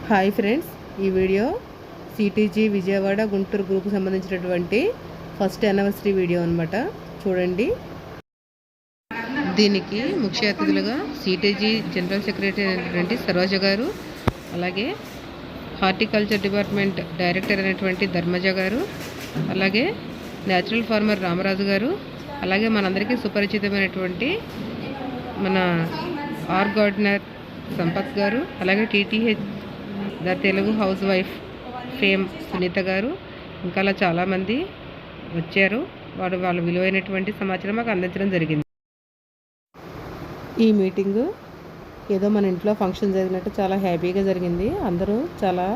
Hi friends, ఈ video CTG Vijayawada Guntur గ్రూప్కి సంబంధించినటువంటి ఫస్ట్ యానివర్సరీ వీడియో అనమాట. చూడండి. దీనికి ముఖ్య అతిథులుగా సిటీజీ జనరల్ సెక్రటరీ అయినటువంటి సరోజ గారు, అలాగే హార్టికల్చర్ డిపార్ట్మెంట్ డైరెక్టర్ అయినటువంటి ధర్మజ గారు, అలాగే న్యాచురల్ ఫార్మర్ రామరాజు గారు, అలాగే మనందరికీ సుపరిచితమైనటువంటి మన ఆర్ గార్డెనర్ సంపత్ గారు, అలాగే TTH the Telugu housewife fame Sunitha గారు, ఇంకా అలా చాలామంది వచ్చారు. వాళ్ళ విలువైనటువంటి సమాచారం మాకు అందించడం జరిగింది. ఈ మీటింగు ఏదో మన ఇంట్లో ఫంక్షన్ జరిగినట్టు చాలా హ్యాపీగా జరిగింది. అందరూ చాలా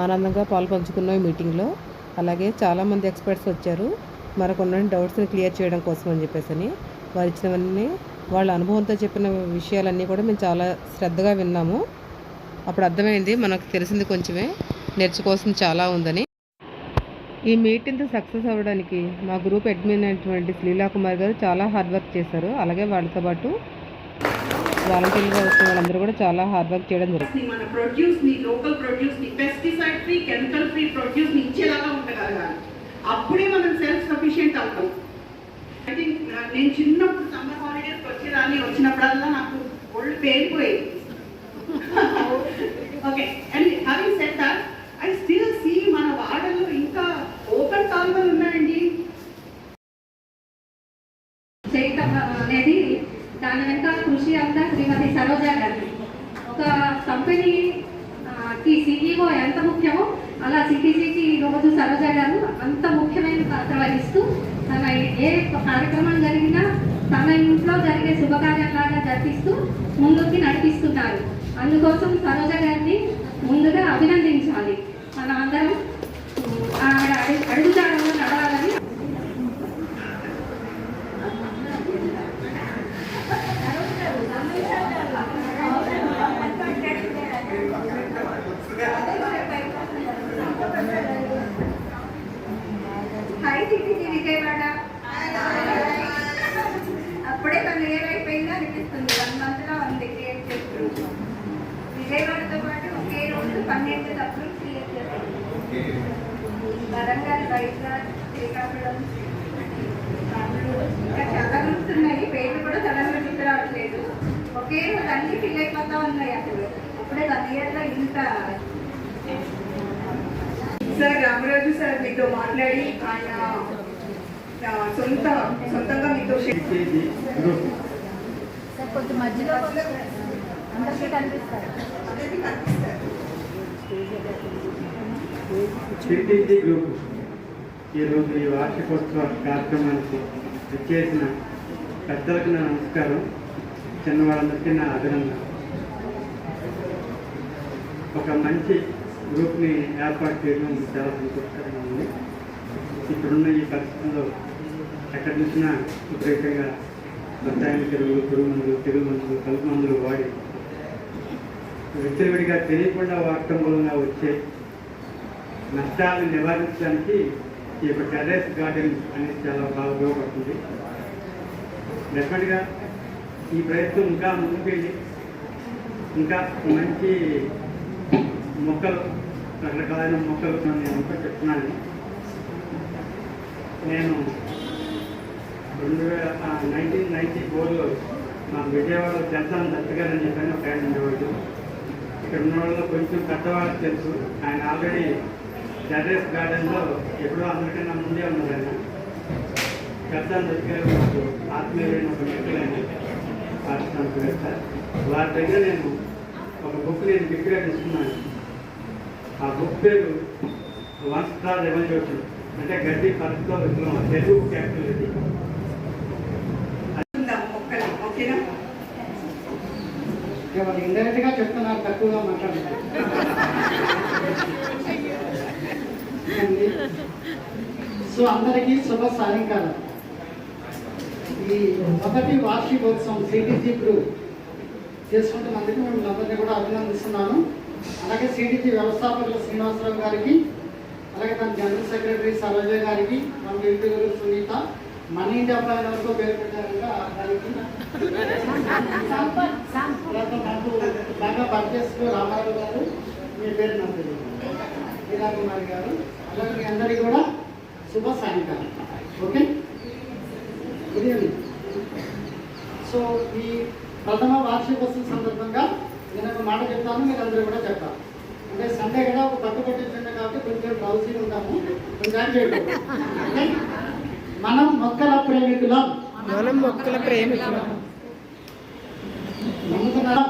ఆనందంగా పాల్పంచుకున్నాం ఈ మీటింగ్లో. అలాగే చాలామంది ఎక్స్పర్ట్స్ వచ్చారు మనకున్న డౌట్స్ని క్లియర్ చేయడం కోసం అని చెప్పేసి. వారు ఇచ్చినవన్నీ వాళ్ళ అనుభవంతో చెప్పిన విషయాలన్నీ కూడా మేము చాలా శ్రద్ధగా విన్నాము. అప్పుడు అర్థమైంది మనకు తెలిసింది కొంచెమే, నేర్చుకోవాల్సింది చాలా ఉందని. ఈ మీటింగ్ సక్సెస్ అవ్వడానికి మా గ్రూప్ అడ్మిన్ అయినటువంటి శ్లీలా కుమార్ గారు చాలా హార్డ్ వర్క్ చేశారు. అలాగే వాళ్ళతో పాటు వాలంటీర్లుగా వచ్చిన వాళ్ళందరూ కూడా చాలా హార్డ్ వర్క్ చేయడం జరిగింది. మన ప్రొడ్యూస్ని, లోకల్ ప్రొడ్యూస్ని, పెస్టిసైడ్ ఫ్రీ, కెమికల్ ఫ్రీ ప్రొడ్యూస్ని ఇచ్చేలాగా ఉండగలగాలి. అప్పుడే మనం సెల్ఫ్ సఫిషియెంట్ అవుతాం. ఐ థింక్ నేను చిన్నప్పుడు సమ్మర్ హాలిడేస్కి వచ్చేదాన్ని, వచ్చినప్పుడల్లా నాకు ఒళ్ళు పేరిపోయేది. Okay, and having said that, I still see మన వాడల్లో ఇంకా ఓపెన్ కాల్వలు ఉన్నాయండి. చేయటం అనేది దాని వెనుక కృషి అంతా శ్రీమతి సరోజ గారి. ఒక కంపెనీకి సిఇఓ ఎంత ముఖ్యమో అలా సిటీజీకి ఈరోజు సరోజ గారు అంత ముఖ్యమైన పాత్ర వహిస్తూ తన ఏ కార్యక్రమం జరిగినా తన ఇంట్లో జరిగే శుభకార్యాలాగా జరిపిస్తూ ముందుకి నడిపిస్తున్నారు. అందుకోసం సరోజ గారిని ముందుగా అభినందించాలి. మనం అందరం అడుగుజాడలో నడవాలని. Hi CTG Vijayawada. అప్పుడే 1 year అయిపోయిందా అనిపిస్తుంది. 1 monthలో ఉంది క్రియేట్ చేస్తున్నాం. విజయవాడతో పాటు ఒకే రోజు 12 తప్పులు క్రియేట్ చేస్తాం. వరంగల్, వైజాగ్, శ్రీకాకుళం, ఇంకా చాలా గుర్తున్నాయి. పేర్లు కూడా సడన్గా గుర్తు రావట్లేదు. ఒకే రోజు అన్ని ఫిల్ అయిపోతా ఉన్నాయి. అసలు అప్పుడే 1 yearలో ఇంత. సార్ రామరాజు సార్ మీతో మాట్లాడి ఆయన సొంతంగా మీతో కొంచెం మధ్యలో అందరికీ కనిపిస్తారు. సిటీజీ గ్రూప్ ఈరోజు ఈ వార్షికోత్సవ కార్యక్రమానికి విచ్చేసిన పెద్దలకు నా నమస్కారం, చిన్నవాళ్ళందరికీ నా అభినందన. ఒక మంచి గ్రూప్ని ఏర్పాటు చేయడం చాలా సంతోషకరంగా ఉంది. ఇప్పుడున్న ఈ పరిస్థితుల్లో ఎక్కడి నుంచినా విపరీతంగా రసాయన ఎరువులు, పురుగు మందులు, తెగులు మందులు, కలుపు మందులు వాడి విచ్చలవిడిగా తెలియకుండా వాడటం వలన వచ్చే నష్టాలను నివారించడానికి ఈ యొక్క టెర్రస్ గార్డెన్ అనేది చాలా బాగా ఉపయోగపడుతుంది. డెఫినెట్గా ఈ ప్రయత్నం ఇంకా ముందుకు వెళ్ళి ఇంకా మంచి మొక్కలు, రకరకాలైన మొక్కలు నేను ఇంకా చెప్తున్నాను. నేను 1994లో నాకు విజయవాడలో తెలుసాను దత్తగారని చెప్పాను. ఒక ఆయన ఉండేవాడు. ఇక్కడ ఉన్న వాళ్ళు కొంచెం పెద్దవాళ్ళకి తెలుసు. ఆయన ఆల్రెడీ టెర్రస్ గార్డెన్లో ఎప్పుడో అందరికన్నా ముందే ఉన్నారు. ఆయన తెలుసాను దత్తగారు నాకు ఆత్మీయులైన ఒక వ్యక్తులని పాటిస్తాను. వారి దగ్గర నేను ఒక బుక్ నేను గిఫ్ట్గా తీసుకున్నాను. ఆ బుక్ పేరు వన్ స్టార్ రెవల్యూషన్, అంటే గడ్డి పరిస్థితిలో విప్లవం, తెలుగు క్యాపిటల్ ఇది. వాళ్ళు ఇండైరెక్ట్గా చెప్తున్నారు, తక్కువగా మాట్లాడుతున్నారు. సో అందరికీ శుభ సాయంకాలం. ఈ మొదటి వార్షికోత్సవం సిటీజీ గ్రూప్ చేసుకుంటున్నందుకు మేము అందరినీ కూడా అభినందిస్తున్నాను. అలాగే సిటీజీ వ్యవస్థాపకులు శ్రీనివాసరావు గారికి, అలాగే తన జనరల్ సెక్రటరీ సరోజ గారికి, మన వ్యక్తులు సునీత, మన ఇంటి అబ్బాయిల వరకు పేరు పెట్టారంగా దానికి నాకు బాగా పనిచేస్తూ రామారావు గారు, మీ పేరు నాకు తెలియదు. లీలాకుమారి గారు. అలాగే మీ అందరికీ కూడా శుభ సాయంకాలం. ఓకే, ఇది సో ఈ ప్రథమ వార్షికోత్సవం సందర్భంగా నేను ఒక మాట చెప్తాను, మీరు అందరూ కూడా చెప్తారు. అంటే సండే కదా ఒక పట్టుబట్టించండి కాబట్టి కొంచెం బ్రౌజీగా ఉంటాము, కొంచెం చేయడం. ఓకే, మనం మొక్కల ప్రేమికులం. నమ్ముతున్నారా?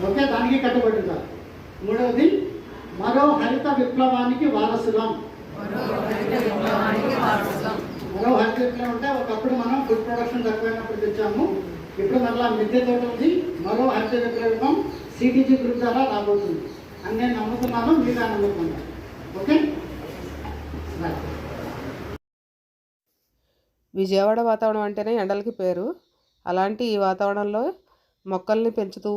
ఓకే, దానికి కట్టుబడుతారు. మూడవది, మరో హరిత విప్లవానికి వారసులం. మరో హరిత విప్లవం అంటే ఒకప్పుడు మనం ఫుడ్ ప్రొడక్షన్ తక్కువైనప్పుడు తెచ్చాము, ఇప్పుడు మళ్ళీ మిద్దె తోట ఉంది. మరో హరిత విప్లవం సిటీజీ గ్రూప్ ద్వారా రాబోతుంది అని నేను నమ్ముతున్నాను, మీరు నమ్ముతున్నారు. ఓకే, విజయవాడ వాతావరణం అంటేనే ఎండలకి పేరు. అలాంటి ఈ వాతావరణంలో మొక్కల్ని పెంచుతూ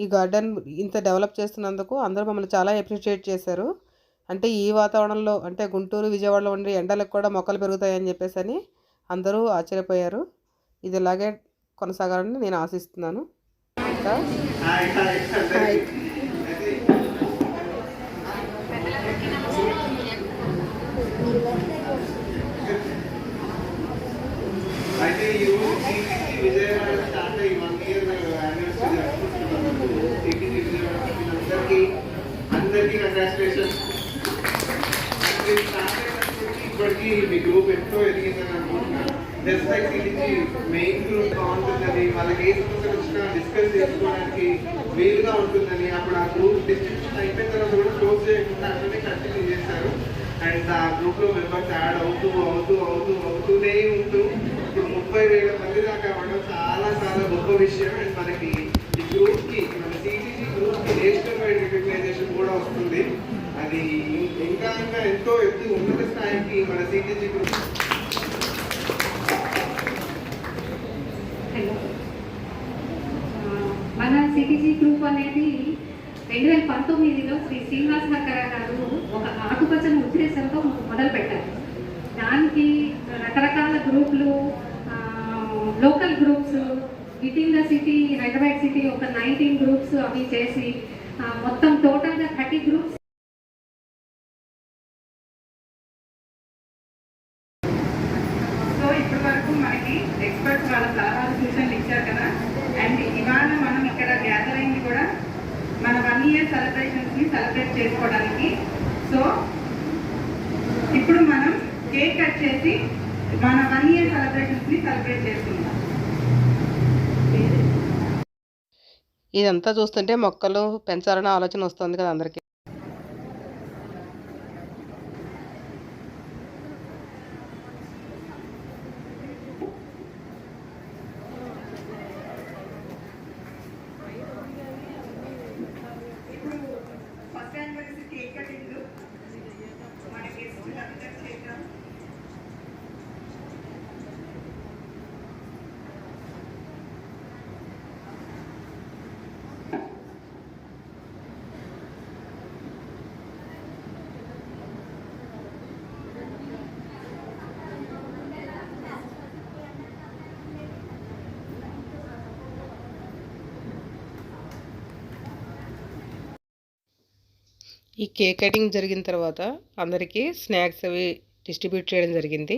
ఈ గార్డెన్ ఇంత డెవలప్ చేస్తున్నందుకు అందరూ మమ్మల్ని చాలా అప్రిషియేట్ చేశారు. అంటే ఈ వాతావరణంలో అంటే గుంటూరు విజయవాడలో ఉండే ఎండలకు కూడా మొక్కలు పెరుగుతాయని చెప్పేసి అని అందరూ ఆశ్చర్యపోయారు. ఇది ఇలాగే కొనసాగాలని నేను ఆశిస్తున్నాను. ఇంకా అయితే ఈరోజు సిటీజీ విజయవాడ స్టార్ట్ అయ్యి 1 year యానివర్సరీ జరుపుకుంటున్నందుకు సిటీజీ విజయవాడ అందరికీ కంగ్రాచులేషన్స్. స్టార్ట్ అయినప్పటికీ ఇప్పటికీ మీ గ్రూప్ ఎంతో ఎదిగిందని అనుకుంటున్నాను. Just like CTG main group బాగుంటుందని, వాళ్ళకి ఏ సమస్యలు వచ్చినా డిస్కస్ చేసుకోవడానికి వీలుగా ఉంటుందని, అప్పుడు ఆ గ్రూప్ డిస్ట్రిబ్యూషన్ అయిపోయిన తర్వాత కూడా క్లోజ్ చేయకుండా అట్లనే కంటిన్యూ చేశారు. అండ్ ఆ గ్రూప్లో మెంబర్స్ యాడ్ అవుతూనే ఉంటూ ఇప్పుడు 30,000 మంది దాకా అవ్వడం చాలా చాలా గొప్ప విషయం. అండ్ మనకి ఈ గ్రూప్కి, మన సిటీజీ గ్రూప్కి నేషనల్ వైడ్ రికగ్నైజేషన్ కూడా వస్తుంది. అది ఇంకా ఎంతో ఉన్నత స్థాయికి మన సిటీజీ గ్రూప్. మన సిటీజీ గ్రూప్ అనేది 2019లో శ్రీ శ్రీనివాస గారు ఒక ఆకుపచ్చని ఉద్దేశంతో మొదలుపెట్టారు. దానికి రకరకాల గ్రూపులు, local groups with in the city, Hyderabad city ఒక 19 గ్రూప్స్ అవి చేసి మొత్తం టోటల్గా 30 గ్రూప్స్. సో ఇప్పటి వరకు మనకి ఎక్స్పర్ట్స్ వాళ్ళ సలహాలు సూచనలు ఇచ్చారు కదా. అండ్ ఇవాళ మనం ఇక్కడ గ్యాదర్ అయింది కూడా మన 1 year సెలబ్రేషన్స్ని సెలబ్రేట్ చేసుకోవడానికి. సో ఇప్పుడు మనం కేక్ కట్ చేసి మన 1 year సెలబ్రేషన్స్ని సెలబ్రేట్ చేసుకుందాం. ఇదంతా చూస్తుంటే మొక్కలు పెంచాలనే ఆలోచన వస్తుంది కదా అందరికీ. ఫస్ట్ యానివర్సరీ కేక్ కటింగ్ మన గెస్టులు అందరూ చేద్దాం. ఈ కేక్ కటింగ్ జరిగిన తర్వాత అందరికీ స్నాక్స్ అవి డిస్ట్రిబ్యూట్ చేయడం జరిగింది.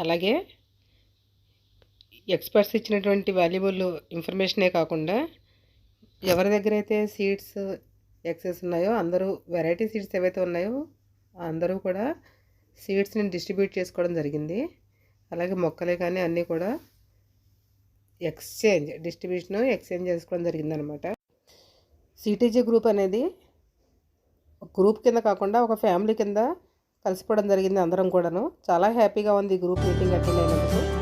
అలాగే ఎక్స్పర్ట్స్ ఇచ్చినటువంటి వాల్యుబుల్ ఇన్ఫర్మేషనే కాకుండా ఎవరి దగ్గర అయితే సీడ్స్ ఎక్సెస్ ఉన్నాయో అందరూ వెరైటీ సీడ్స్ ఏవైతే ఉన్నాయో అందరూ కూడా సీడ్స్ని డిస్ట్రిబ్యూట్ చేసుకోవడం జరిగింది. అలాగే మొక్కలే కానీ అన్నీ కూడా ఎక్స్చేంజ్ చేసుకోవడం జరిగిందనమాట. సిటీజీ గ్రూప్ అనేది గ్రూప్ కింద కాకుండా ఒక ఫ్యామిలీ కింద కలిసిపోవడం జరిగింది అందరం కూడాను. చాలా హ్యాపీగా ఉంది ఈ గ్రూప్ మీటింగ్ అటెండ్ అయినందుకు.